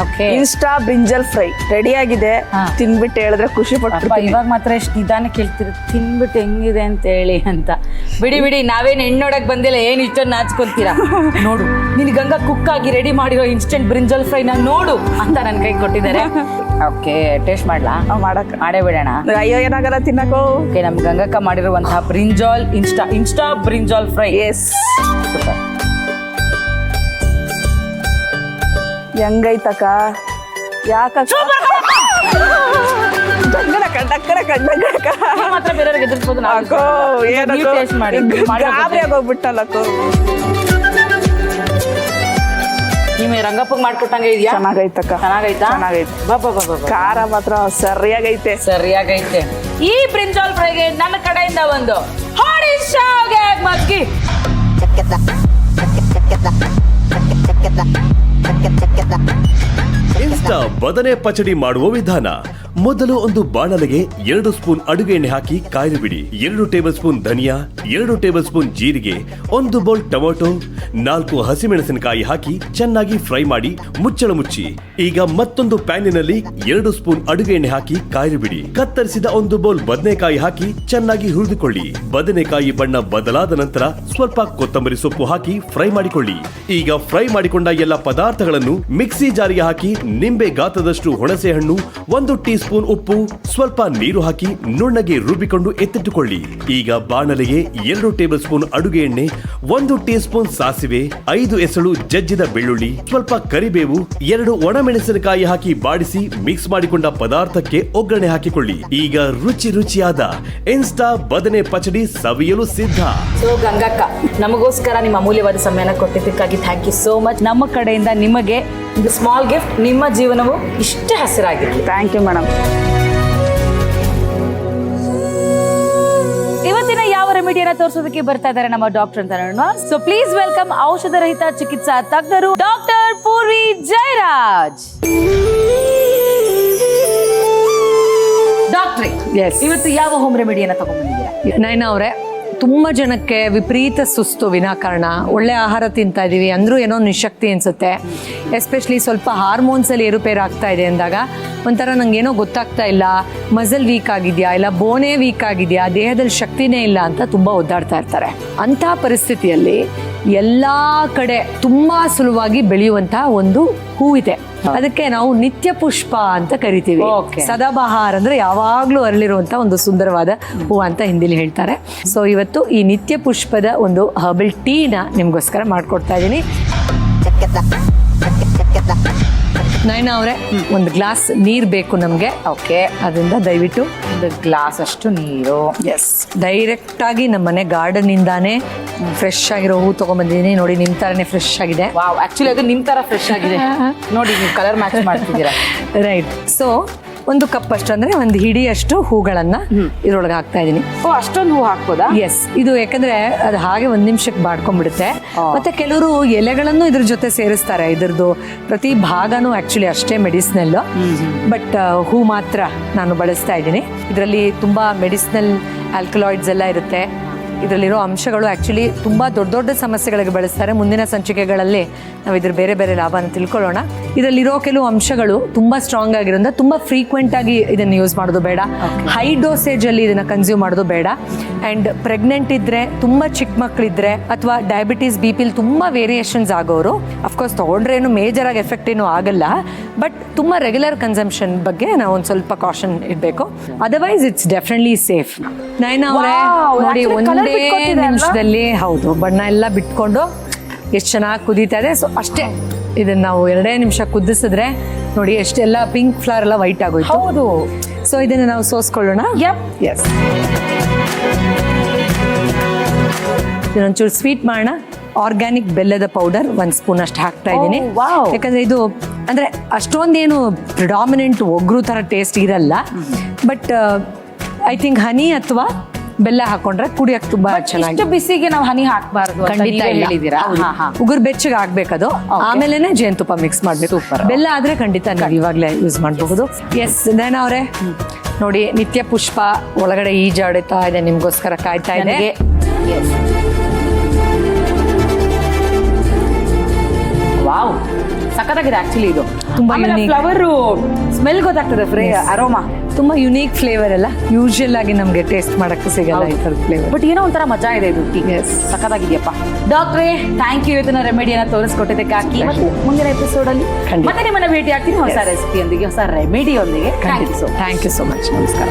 Okay. Insta brinjal fry ready ಆಗಿದೆ. ಹಾ. ತಿನ್ಬಿಟ್ಟು ಹೇಳಿದ್ರೆ ಖುಷಿ ಅಪ್ಪ, ಪಡ್ತೀನಿ. ಇವಾಗ ಮಾತ್ರ ಎಷ್ಟು ನಿಧಾನ ಕೇಳ್ತೀರಿ, ತಿನ್ಬಿಟ್ಟು ಹೆಂಗಿದೆ ಅಂತ ಹೇಳಿ ಅಂತ. ಬಿಡಿ ನಾವೇನು ಹೆಣ್ಣೋಡಕ್ ಬಂದಿಲ್ಲ, ಏನ್ ಇಷ್ಟೊಂದು ನಾಚ್ಕೊಂತೀರಾ. ನೋಡು ನಿನ್ ಗಂಗಾ ಕುಕ್ ಆಗಿ ರೆಡಿ ಮಾಡಿರೋ ಇನ್ಸ್ಟೆಂಟ್ ಬ್ರಿಂಜಲ್ ಫ್ರೈನ ನೋಡು ಅಂತ ನನ್ನ ಕೈ ಕೊಟ್ಟಿದ್ದಾರೆ. ಓಕೆ, ಟೇಸ್ಟ್ ಮಾಡ್ಲಾ? ಮಾಡಕ್ ಮಾಡೇ ಬಿಡೋಣ. ಅಯ್ಯೋ ಏನಾಗಲ್ಲ ತಿನ್ನಕೋ. ಓಕೆ, ನಮ್ ಗಂಗಕ್ಕ ಮಾಡಿರುವಂತಹ brinjal insta brinjal fry. Yes ಹೆಂಗೈತಕ್ಕ? ಯಾಕ ಮಾತ್ರ ಬೇರೆಯವ್ರಿಗೆ ಎದುರಿಸ್ಬೋದು. ಟೇಸ್ಟ್ ಮಾಡಿ ಗಾಬರಿ ಆಗೋಗ್ಬಿಟ್ಟಲ್ಲಕ್ಕೋ. ನಿಮಗೆ ರಂಗಪ್ಪಗೆ ಮಾಡ್ಕೊಟ್ಟಂಗೆ ಇದೆಯಾ? ಚೆನ್ನಾಗೈತಕ್ಕ. ಚೆನ್ನಾಗೈತಾ? ಚೆನ್ನಾಗೈತೆ. ಬಾಬಾ ಖಾರ ಮಾತ್ರ ಸರಿಯಾಗೈತೆ. ಸರಿಯಾಗೈತೆ. ಈ ಬ್ರಿಂಜಾಲ್ ಫ್ರೈಗೆ ನನ್ನ ಕಡೆಯಿಂದ ಒಂದು ಹಾಡಿ ಶಾವ್ಗೆ ಮಗ್ಗಿ. ಇನ್ಸ್ಟಾ ಬದನೆ ಪಚಡಿ ಮಾಡುವ ವಿಧಾನ. ಮೊದಲು ಒಂದು ಬಾಣಲೆಗೆ 2 ಸ್ಪೂನ್ ಅಡುಗೆ ಎಣ್ಣೆ ಹಾಕಿ ಕಾಯ್ದು ಬಿಡಿ. 2 ಟೇಬಲ್ ಸ್ಪೂನ್ ಧನಿಯಾ, 2 ಟೇಬಲ್ ಸ್ಪೂನ್ ಜೀರಿಗೆ, 1 ಬೌಲ್ ಟೊಮೆಟೊ, 4 ಹಸಿಮೆಣಸಿನಕಾಯಿ ಹಾಕಿ ಚೆನ್ನಾಗಿ ಫ್ರೈ ಮಾಡಿ ಮುಚ್ಚಳ ಮುಚ್ಚಿ. ಈಗ ಮತ್ತೊಂದು ಪ್ಯಾನಿನಲ್ಲಿ 2 ಸ್ಪೂನ್ ಅಡುಗೆ ಎಣ್ಣೆ ಹಾಕಿ ಕಾಯ್ದು ಬಿಡಿ. ಕತ್ತರಿಸಿದ 1 ಬೌಲ್ ಬದನೆಕಾಯಿ ಹಾಕಿ ಚೆನ್ನಾಗಿ ಹುರಿದುಕೊಳ್ಳಿ. ಬದನೆಕಾಯಿ ಬಣ್ಣ ಬದಲಾದ ನಂತರ ಸ್ವಲ್ಪ ಕೊತ್ತಂಬರಿ ಸೊಪ್ಪು ಹಾಕಿ ಫ್ರೈ ಮಾಡಿಕೊಳ್ಳಿ. ಈಗ ಫ್ರೈ ಮಾಡಿಕೊಂಡ ಎಲ್ಲ ಪದಾರ್ಥಗಳನ್ನು ಮಿಕ್ಸಿ ಜಾರಿಗೆ ಹಾಕಿ ನಿಂಬೆ ಗಾತ್ರದಷ್ಟು ಹುಣಸೆ ಹಣ್ಣು, 1 ಟೀ ಸ್ಪೂನ್ ಉಪ್ಪು, ಸ್ವಲ್ಪ ನೀರು ಹಾಕಿ ನುಣ್ಣಗೆ ರುಬ್ಬಿಕೊಂಡು ಎತ್ತಿಟ್ಟುಕೊಳ್ಳಿ. ಈಗ ಬಾಣಲೆಗೆ 2 ಟೇಬಲ್ ಸ್ಪೂನ್ ಅಡುಗೆ ಎಣ್ಣೆ, 1 ಟೀ ಸ್ಪೂನ್ ಸಾಸಿವೆ, 5 ಎಸಳು ಜಜ್ಜಿದ ಬೆಳ್ಳುಳ್ಳಿ, ಸ್ವಲ್ಪ ಕರಿಬೇವು, 2 ಒಣಮೆಣಸಿನಕಾಯಿ ಹಾಕಿ ಬಾಡಿಸಿ ಮಿಕ್ಸ್ ಮಾಡಿಕೊಂಡ ಪದಾರ್ಥಕ್ಕೆ ಒಗ್ಗರಣೆ ಹಾಕಿಕೊಳ್ಳಿ. ಈಗ ರುಚಿಯಾದ ಇನ್ಸ್ಟಾ ಬದನೆ ಪಚಡಿ ಸವಿಯಲು ಸಿದ್ಧ. ಸೊ ಗಂಗಕ್ಕ, ನಮಗೋಸ್ಕರ ನಿಮ್ಮ ಅಮೂಲ್ಯವಾದ ಸಮಯನ ಕೊಟ್ಟಿದ್ದಕ್ಕಾಗಿ ಥ್ಯಾಂಕ್ ಯು ಸೋ ಮಚ್. ನಮ್ಮ ಕಡೆಯಿಂದ ನಿಮಗೆ ಒಂದು ಸ್ಮಾಲ್ ಗಿಫ್ಟ್. ನಿಮ್ಮ ಜೀವನವು ಇಷ್ಟೇ ಹಸಿರಾಗಿರಲಿ. Thank you madam. ಇವತ್ತಿನ ಯಾವ ರೆಮಿಡಿಯನ್ನ ತೋರಿಸೋದಕ್ಕೆ ಬರ್ತಾ ಇದ್ದಾರೆ ನಮ್ಮ ಡಾಕ್ಟರ್ ಅಂತ ನೋಡೋಣ. ಸೊ ಪ್ಲೀಸ್ ವೆಲ್ಕಮ್ ಔಷಧ ರಹಿತ ಚಿಕಿತ್ಸಾ ತಜ್ಞರು ಡಾಕ್ಟರ್ ಪೂರ್ವಿ ಜಯರಾಜ್. ಡಾಕ್ಟ್ರಿ, ಇವತ್ತು ಯಾವ ಹೋಮ್ ರೆಮಿಡಿಯನ್ನ ತಗೊಂಡ್ಬಂದಿದ್ದೀರಾ? ನಯನ ಅವರೇ, ತುಂಬ ಜನಕ್ಕೆ ವಿಪರೀತ ಸುಸ್ತು ವಿನಾಕಾರಣ. ಒಳ್ಳೆ ಆಹಾರ ತಿಂತಾ ಇದ್ದೀವಿ ಅಂದರೂ ಏನೋ ನಿಶಕ್ತಿ ಅನಿಸುತ್ತೆ. ಎಸ್ಪೆಷಲಿ ಸ್ವಲ್ಪ ಹಾರ್ಮೋನ್ಸಲ್ಲಿ ಏರುಪೇರು ಆಗ್ತಾ ಇದೆ ಅಂದಾಗ ಒಂಥರ ನಂಗೇನೋ ಗೊತ್ತಾಗ್ತಾ ಇಲ್ಲ, ಮಸಲ್ ವೀಕ್ ಆಗಿದೆಯಾ, ಇಲ್ಲ ಬೋನೇ ವೀಕ್ ಆಗಿದೆಯಾ, ದೇಹದಲ್ಲಿ ಶಕ್ತಿನೇ ಇಲ್ಲ ಅಂತ ತುಂಬ ಒದ್ದಾಡ್ತಾ ಇರ್ತಾರೆ. ಅಂಥ ಪರಿಸ್ಥಿತಿಯಲ್ಲಿ ಎಲ್ಲ ಕಡೆ ತುಂಬ ಸುಲಭವಾಗಿ ಬೆಳೆಯುವಂತಹ ಒಂದು ಹೂ ಇದೆ. ಅದಕ್ಕೆ ನಾವು ನಿತ್ಯ ಪುಷ್ಪ ಅಂತ ಕರಿತೀವಿ. ಸದಾಬಹಾರ್ ಅಂದ್ರೆ ಯಾವಾಗ್ಲೂ ಅರಳಿರುವಂತ ಒಂದು ಸುಂದರವಾದ ಹೂ ಅಂತ ಹಿಂದಿಲಿ ಹೇಳ್ತಾರೆ. ಸೊ ಇವತ್ತು ಈ ನಿತ್ಯ ಪುಷ್ಪದ ಒಂದು ಹರ್ಬಲ್ ಟೀನ ನಿಮ್ಗೋಸ್ಕರ ಮಾಡ್ಕೊಡ್ತಾ ಇದ್ದೀನಿ. ನಯನ ಅವರೇ, ಒಂದು ಗ್ಲಾಸ್ ನೀರು ಬೇಕು ನಮಗೆ. ಓಕೆ, ಅದರಿಂದ ದಯವಿಟ್ಟು ಒಂದು ಗ್ಲಾಸ್ ಅಷ್ಟು ನೀರು. ಡೈರೆಕ್ಟ್ ಆಗಿ ನಮ್ಮನೆ ಗಾರ್ಡನ್ ಇಂದಾನೆ ಫ್ರೆಶ್ ಆಗಿರೋ ಹೂ ತಗೊಂಡ್ಬಂದಿದ್ದೀನಿ. ನೋಡಿ, ನಿಮ್ ತರನೇ ಫ್ರೆಶ್ ಆಗಿದೆ. ವಾವ್, ಆಕ್ಚುಲಿ ಅದು ನಿಮ್ ತರ ಫ್ರೆಶ್ ಆಗಿದೆ. ನೋಡಿ, ನೀವು ಕಲರ್ ಮ್ಯಾಚ್ ಮಾಡ್ತಿದ್ದೀರಾ. ರೈಟ್. ಸೊ 1 ಕಪ್ ಅಷ್ಟು ಅಂದ್ರೆ 1 ಹಿಡಿಯಷ್ಟು ಹೂಗಳನ್ನ ಇದ್ರೊಳಗೆ ಹಾಕ್ತಾ ಇದೀನಿ. ಅಷ್ಟೊಂದು ಹೂ ಹಾಕ್ಬೋದಾ? ಎಸ್, ಇದು ಯಾಕಂದ್ರೆ ಅದು ಹಾಗೆ 1 ನಿಮಿಷಕ್ಕೆ ಬಾಡ್ಕೊಂಡ್ಬಿಡುತ್ತೆ. ಮತ್ತೆ ಕೆಲವರು ಎಲೆಗಳನ್ನು ಇದ್ರ ಜೊತೆ ಸೇರಿಸ್ತಾರೆ. ಇದ್ರದ್ದು ಪ್ರತಿ ಭಾಗನೂ ಆಕ್ಚುಲಿ ಅಷ್ಟೇ ಮೆಡಿಸಿನಲ್, ಬಟ್ ಹೂ ಮಾತ್ರ ನಾನು ಬಳಸ್ತಾ ಇದ್ದೀನಿ. ಇದರಲ್ಲಿ ತುಂಬಾ ಮೆಡಿಸಿನಲ್ ಆಲ್ಕಲಾಯ್ಡ್ಸ್ ಎಲ್ಲ ಇರುತ್ತೆ. ಇದರಲ್ಲಿರೋ ಅಂಶಗಳು ಆ್ಯಕ್ಚುಲಿ ತುಂಬ ದೊಡ್ಡ ದೊಡ್ಡ ಸಮಸ್ಯೆಗಳಿಗೆ ಬಳಸ್ತಾರೆ. ಮುಂದಿನ ಸಂಚಿಕೆಗಳಲ್ಲಿ ನಾವು ಇದ್ರ ಬೇರೆ ಬೇರೆ ಲಾಭನ ತಿಳ್ಕೊಳ್ಳೋಣ. ಇದರಲ್ಲಿರೋ ಕೆಲವು ಅಂಶಗಳು ತುಂಬ ಸ್ಟ್ರಾಂಗ್ ಆಗಿರೋದ್ರಿಂದ ತುಂಬ ಫ್ರೀಕ್ವೆಂಟ್ ಆಗಿ ಇದನ್ನು ಯೂಸ್ ಮಾಡೋದು ಬೇಡ. ಹೈ ಡೋಸೇಜಲ್ಲಿ ಇದನ್ನು ಕನ್ಸ್ಯೂಮ್ ಮಾಡೋದು ಬೇಡ. ಆ್ಯಂಡ್ ಪ್ರೆಗ್ನೆಂಟ್ ಇದ್ದರೆ, ತುಂಬ ಚಿಕ್ಕ ಮಕ್ಕಳಿದ್ರೆ, ಅಥವಾ ಡಯಾಬಿಟೀಸ್ BP ತುಂಬ ವೇರಿಯೇಷನ್ಸ್ ಆಗೋರು ಅಫ್ಕೋರ್ಸ್ ತೊಗೊಂಡ್ರೆ ಏನು ಮೇಜರಾಗಿ ಎಫೆಕ್ಟ್ ಏನೂ ಆಗಲ್ಲ. ಬಟ್ ತುಂಬ ರೆಗ್ಯುಲರ್ ಕನ್ಸಂಪ್ಷನ್ ಬಗ್ಗೆ ನಾವು ಒಂದು ಸ್ವಲ್ಪ ಕಾಷನ್ ಇಡಬೇಕು. Otherwise it's definitely safe. Nayana ಅವರೇ ನೋಡಿ, ಒಂದೇ ನಿಮಿಷದಲ್ಲಿ ಹೌದು ಬಣ್ಣ ಎಲ್ಲ ಬಿಟ್ಕೊಂಡು ಎಷ್ಟು ಚೆನ್ನಾಗಿ ಕುದೀತಾ ಇದೆ. ಸೊ ಅಷ್ಟೇ, ಇದನ್ನ ನಾವು 2 ನಿಮಿಷ ಕುದಿಸಿದ್ರೆ ನೋಡಿ ಎಷ್ಟೆಲ್ಲ ಪಿಂಕ್ ಫ್ಲವರ್ ಎಲ್ಲ ವೈಟ್ ಆಗೋಯ್ತು. ಹೌದು. ಸೊ ಇದನ್ನ ನಾವು ಸೋಸ್ಕೊಳ್ಳೋಣ. ಎಸ್, ಇದನ್ನೊಂಚೂರು ಸ್ವೀಟ್ ಮಾಡೋಣ. ಆರ್ಗ್ಯಾನಿಕ್ ಬೆಲ್ಲದ ಪೌಡರ್ 1 ಸ್ಪೂನ್ ಅಷ್ಟು ಹಾಕ್ತಾ ಇದ್ದೀನಿ. ಯಾಕಂದ್ರೆ ಇದು ಅಂದ್ರೆ ಅಷ್ಟೊಂದೇನು ಪ್ರಿಡಾಮಿನೆಂಟ್ ಒಗ್ರು ತರ ಟೇಸ್ಟ್ ಇರಲ್ಲ. ಬಟ್ ಐ ಥಿಂಕ್ ಹನಿ ಅಥವಾ ಬೆಲ್ಲ ಹಾಕೊಂಡ್ರೆ ಕುಡಿಯಕ್ಕೆ ತುಂಬಾ ಚೆನ್ನಾಗಿ. ಬಿಸಿಗೆ ನಾವು ಹನಿ ಹಾಕಬಾರ್ದು, ಖಂಡಿತ ಹೇಳಿದೀರಾ. ಉಗುರು ಬೆಚ್ಚಗೆ ಆಗ್ಬೇಕದು, ಆಮೇಲೆನೆ ಜೇನುತುಪ್ಪ ಮಿಕ್ಸ್ ಮಾಡ್ಬೇಕು. ಬೆಲ್ಲ ಆದ್ರೆ ಖಂಡಿತ ನೀವು ಇವಾಗಲೇ ಯೂಸ್ ಮಾಡಬಹುದು. ಎಸ್, ನಯನ ಅವರೇ ನೋಡಿ, ನಿತ್ಯ ಪುಷ್ಪ ಒಳಗಡೆ ಈಜಾಡುತ್ತಾ ಇದೆ, ನಿಮ್ಗೋಸ್ಕರ ಕಾಯ್ತಾ ಇದೆ. ವಾವ್, ಸಖತ್ತಾಗಿದೆ ಆಕ್ಚುಲಿ ಇದು. ತುಂಬಾ ಆಮೇಲೆ unique. ಫ್ಲವರ್ ಸ್ಮೆಲ್ ಗೊತ್ತಾಗ್ತದೆ, ಅರೋಮಾ. ತುಂಬಾ ಯುನೀಕ್ ಫ್ಲೇವರ್ ಅಲ್ಲ, ಯೂಶುವಲ್ ಆಗಿ ನಮ್ಗೆ ಟೇಸ್ಟ್ ಮಾಡಕ್ಕೆ ಸಿಗಲ್ಲ ಈ ಥರದ ಫ್ಲೇವರ್. ಬಟ್ ಏನೋ ಒಂಥರ ಮಜಾ ಇದೆ ಇದು ಟೀ. ಸಖತ್ತಾಗಿದೆಯಪ್ಪ ಡಾಕ್ಟ್ರೇ. ಥ್ಯಾಂಕ್ ಯು ಇವತ್ತಿನ ರೆಮಿಡಿಯನ್ನ ತೋರಿಸ್ಕೊಟ್ಟಿದ್ದಕ್ಕಾಗಿ. ಮತ್ತೆ ಮುಂದಿನ ಎಪಿಸೋಡ್ ಅಲ್ಲಿ ಖಂಡಿತ. ಮತ್ತೆ ನಿಮ್ಮನ್ನ ಭೇಟಿ ಆಗ್ತೀನಿ ಹೊಸ ರೆಸಿಪಿಯೊಂದಿಗೆ, ಹೊಸ ರೆಮಿಡಿಯೊಂದಿಗೆ. Thank you so thank you so much. ನಮಸ್ಕಾರ.